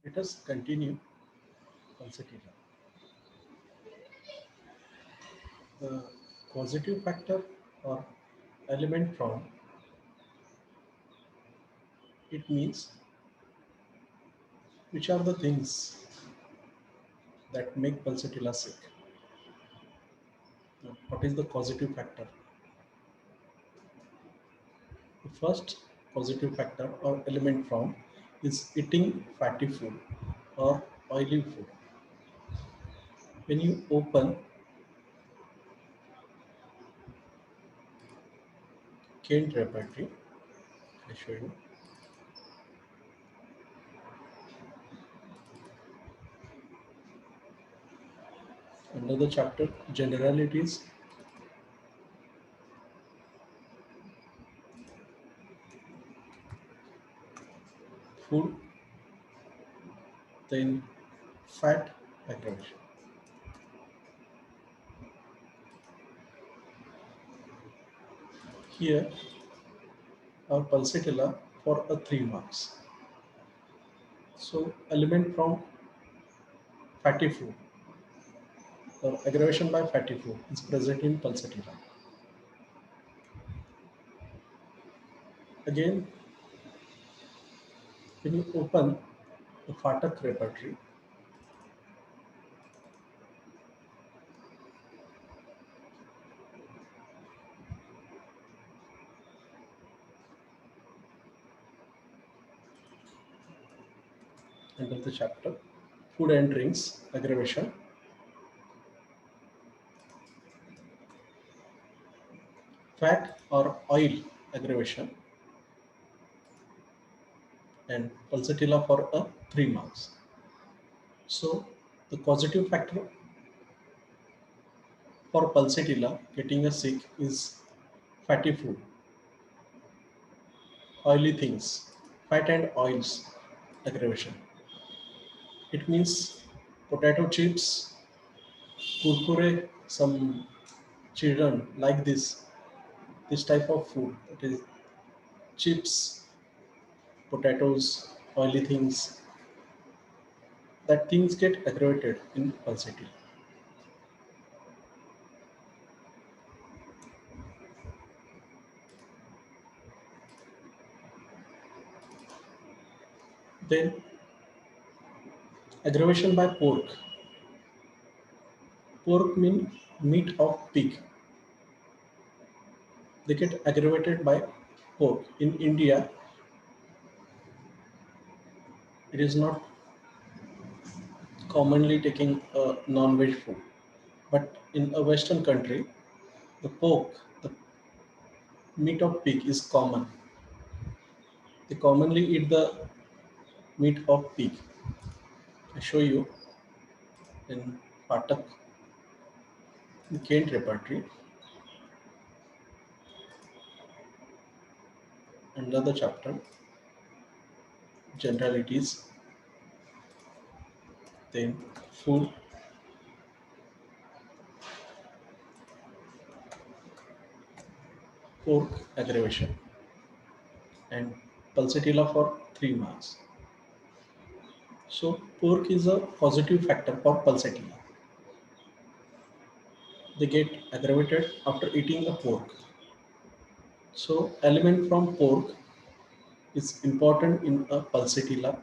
Let us continue pulsatilla. The causative factor or element from it means which are the things that make pulsatilla sick. Now, what is the causative factor? The first causative factor or element from is eating fatty food or oily food. When you open Kent repertory, I show you another chapter, generalities. Food, then fat aggravation. Here our pulsatilla for a 3 marks. So element from fatty food or aggravation by fatty food is present in pulsatilla. Again, when you open the Phatak repertory, end of the chapter, food and drinks aggravation, fat or oil aggravation, and pulsatilla for a 3 marks. So the causative factor for pulsatilla getting a sick is fatty food, oily things, fat and oils aggravation. It means potato chips, kurkure, some children like this type of food. That is chips, potatoes, oily things. That things get aggravated in pulsatilla. Then aggravation by pork. Pork mean meat of pig. They get aggravated by pork. In India, it is not commonly taking a non-veg food, but in a Western country, the pork, the meat of pig is common. They commonly eat the meat of pig. I show you in Patak, in Kent repertory, another chapter, generalities, then food, pork aggravation, and pulsatilla for 3 marks. So pork is a positive factor for pulsatilla. They get aggravated after eating a pork. So element from pork is important in a pulsatilla.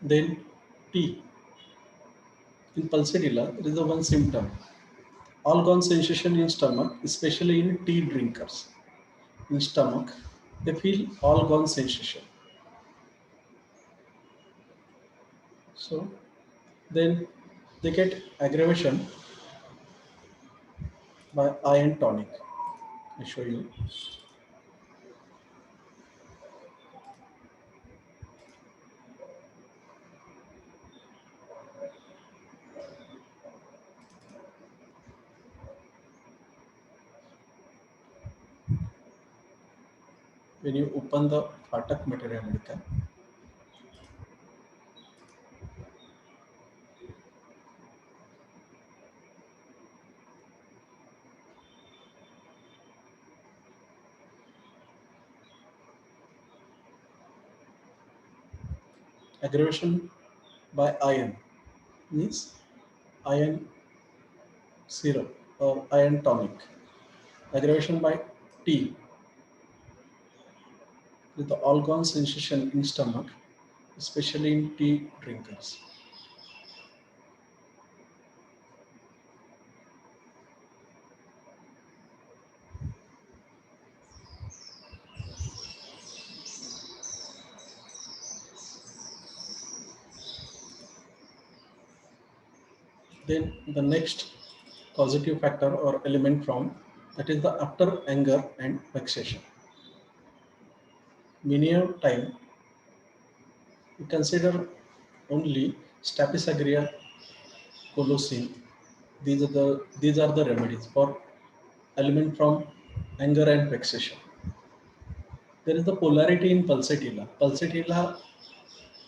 Then tea. In pulsatilla, there is a one symptom. All gone sensation in stomach, especially in tea drinkers. In stomach, they feel all gone sensation. So then they get aggravation by iron tonic. I show you. When you open the Phatak Materia Medica, Aggravation by iron means iron syrup or iron tonic. Aggravation by tea with the alcohol sensation in stomach, especially in tea drinkers. Then the next causative factor or element from that is the after anger and vexation. Many a time we consider only Staphysagrina colocin. These are the remedies for element from anger and vexation. There is the polarity in pulsatilla. Pulsatilla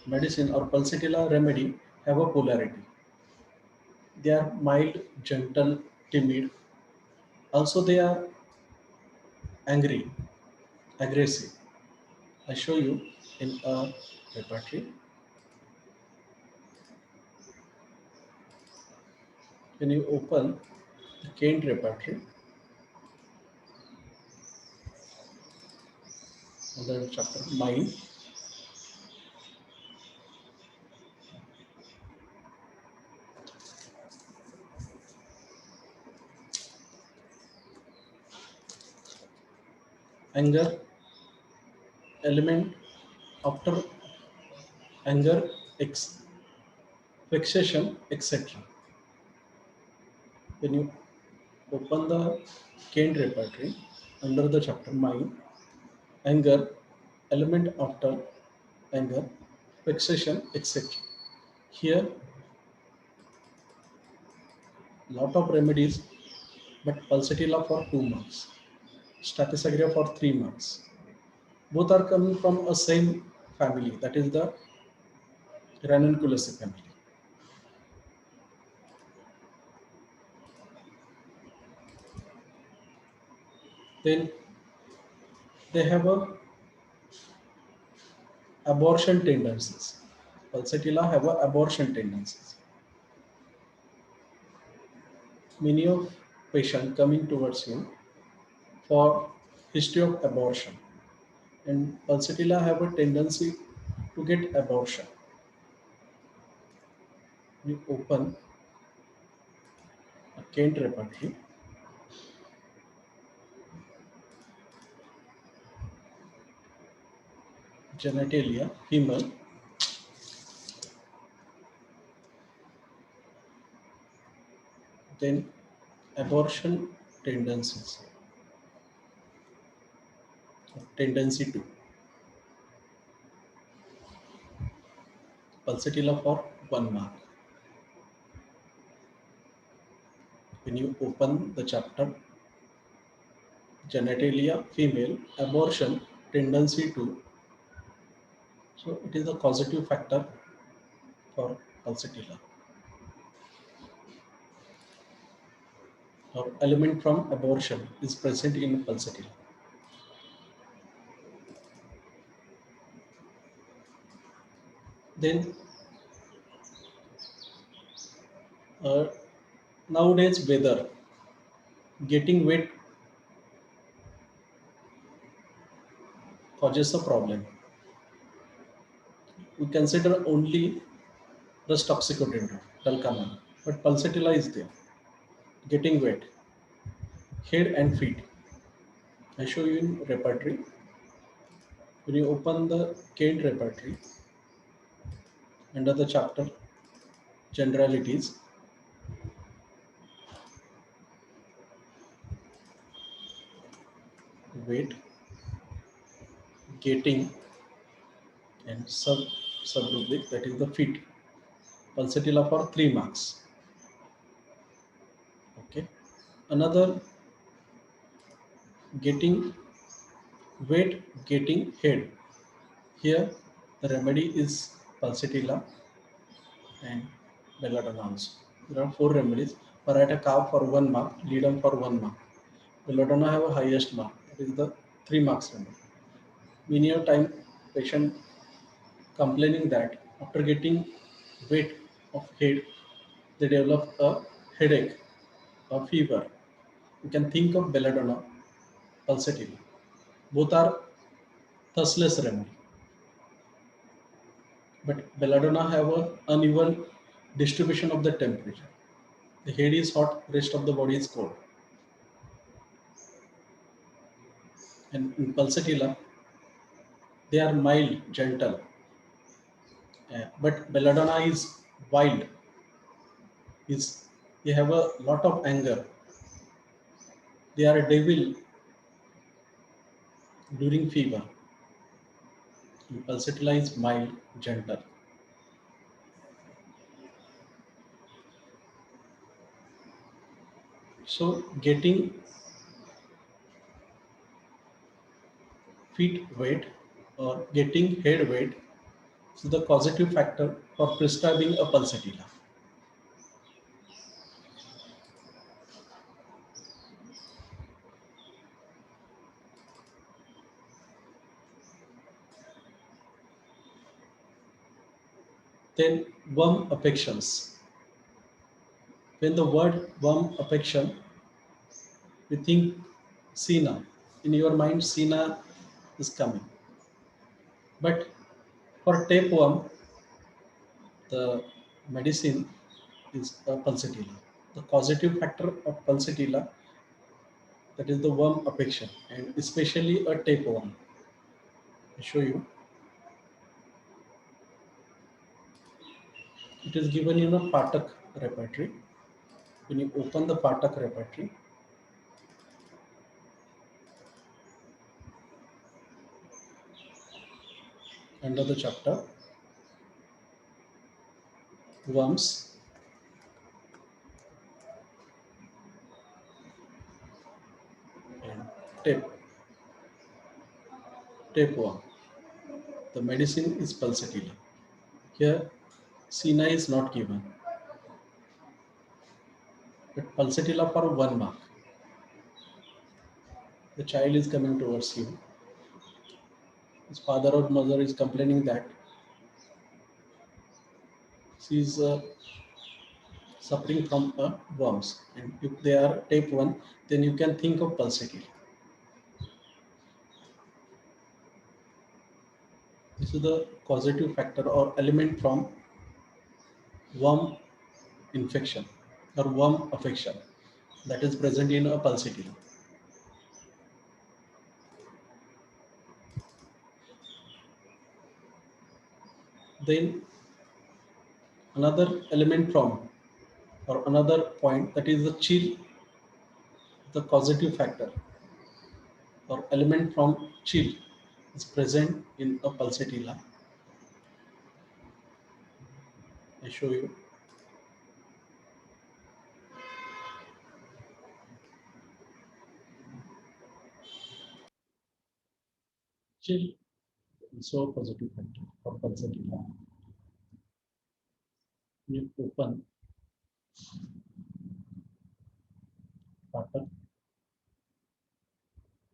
medicine or pulsatilla remedy have a polarity. They are mild, gentle, timid. Also, they are angry, aggressive. I show you in a repertory. When you open the Kent repertory, under chapter mind, anger element after anger, vexation, etc. When you open the Kent repertory under the chapter mind, anger, element after anger, vexation, etc. Here, lot of remedies, but pulsatilla for 2 marks, Staphysagrina for 3 marks. Both are coming from a same family, that is the Ranunculaceae family. Then they have a abortion tendencies. Pulsatilla have a abortion tendencies. Many of patients coming towards you for history of abortion, and pulsatilla have a tendency to get abortion. You open a Kent repertory, genitalia, female, then abortion tendencies, tendency to pulsatilla for 1 mark. When you open the chapter genitalia, female, abortion, tendency to, so it is a causative factor for pulsatilla or element from abortion is present in pulsatilla. Then uh, nowadays weather, getting wet causes a problem. We consider only the toxicodendron, Talcamana, but pulsatilla is there. Getting wet, head and feet. I show you in repertory. When you open the Kent repertory under the chapter generalities, wet, getting, and subrubric, that is the feet. Pulsatilla for 3 marks. Okay. Another, getting wet, getting head. Here the remedy is pulsatilla and belladonna also. There are 4 remedies. Pareto cow for 1 mark, ledum for 1 mark. Belladonna have a highest mark. That is the 3 marks remedy. Many a time patient complaining that After getting weight of head, they develop a headache, a fever. You can think of belladonna, pulsatilla. Both are thirstless remedy, but belladonna have an uneven distribution of the temperature. The head is hot, rest of the body is cold. And in pulsatilla, they are mild, gentle. But belladonna is wild. Is they have a lot of anger. They are a devil during fever. And pulsatilla is mild, gentle. So getting feet wet or getting head wet is the causative factor for prescribing a pulsatilla. Then worm affections. When the word worm affection, we think Sina. In your mind, Sina is coming. But for tapeworm, the medicine is a pulsatilla. The causative factor of pulsatilla, that is the worm affection, and especially a tapeworm. I show you. It is given in a Patak repertory. When you open the Patak repertory, under the chapter worms and tape, tapeworm, the medicine is pulsatilla. Here, Sina is not given, but pulsatilla for 1 mark. The child is coming towards you. His father or mother is complaining that she is suffering from worms, and if they are tapeworm, then you can think of pulsatilla. This is the causative factor or element from worm infection or worm affection that is present in a pulsatilla. Then another element from or another point, that is the chill, the causative factor or element from chill is present in a pulsatilla. I show you. Chill is so positive factor for pulsatilla. You open Patak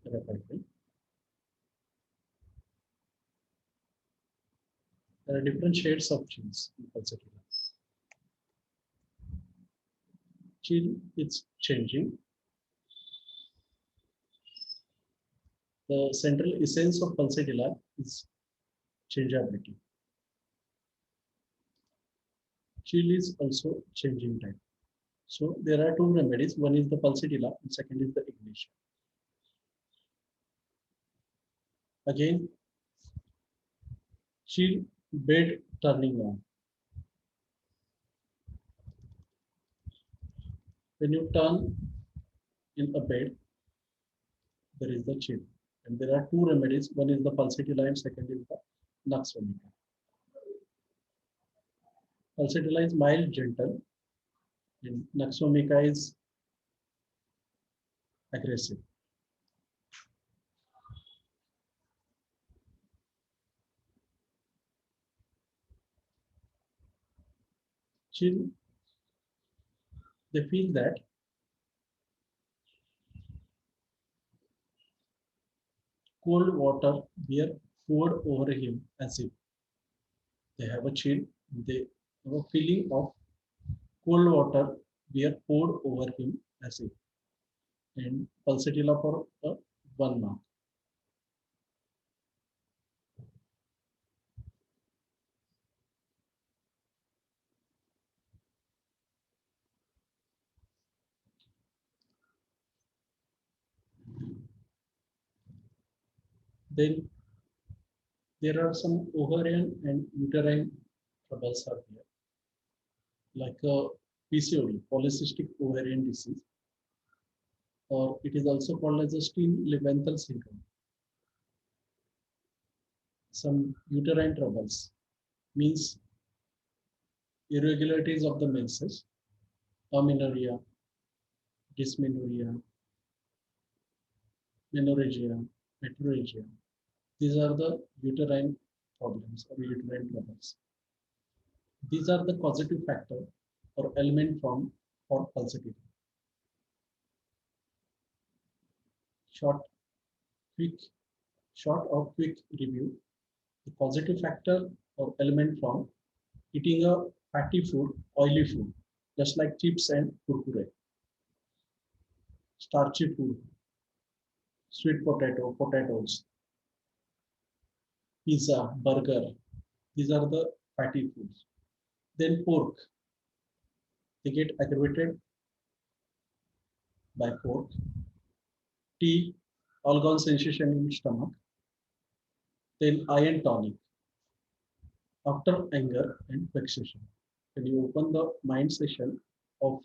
repertory. There are different shades of chills in pulsatilla. Chill is changing. The central essence of pulsatilla is changeability. Chill is also changing type. So there are two remedies. One is the pulsatilla, and second is the ignition. Again, chill, bed turning on. When you turn in a bed, there is the chill. And there are two remedies. One is the pulsatilla and second is the nux vomica. Pulsatilla is mild, gentle, and nux vomica is aggressive. Chill, they feel that cold water were poured over him as if They have a chill. They have a feeling of cold water were poured over him as if, and pulsatilla for a 1 mark. Then there are some ovarian and uterine troubles are there, like PCOD, polycystic ovarian disease, or it is also called as a Steen-Leventhal syndrome. Some uterine troubles means irregularities of the menses, amenorrhea, dysmenorrhea, menorrhagia, metrorrhagia. These are the uterine problems or uterine troubles. These are the causative factor or element from for pulsatility. Short, quick, short or quick review. The causative factor or element from eating a fatty food, oily food, just like chips and kurkure, starchy food, sweet potato, potatoes, pizza, burger. These are the fatty foods. Then pork. They get aggravated by pork. Tea, all sensation in stomach. Then iron tonic after anger and vexation. When you open the mind session of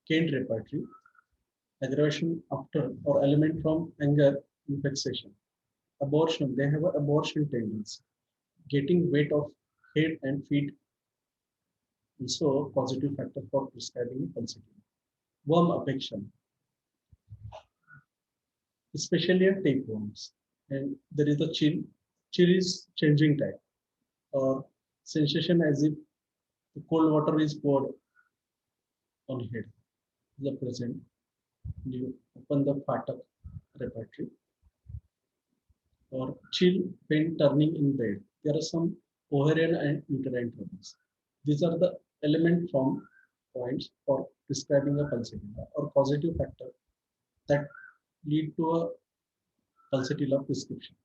Kent repertory, aggression after or element from anger and vexation. Abortion, they have an abortion tendency. Getting weight of head and feet also a positive factor for prescribing pulsatility. Worm affection, especially at tapeworms. And there is a chill. Chill is changing type or sensation as if the cold water is poured on head. The present, you open the Phatak repertory or chill when turning in bed. There are some ovarian and uterine troubles. These are the element from points for describing a pulsatilla or causative factor that lead to a pulsatilla prescription.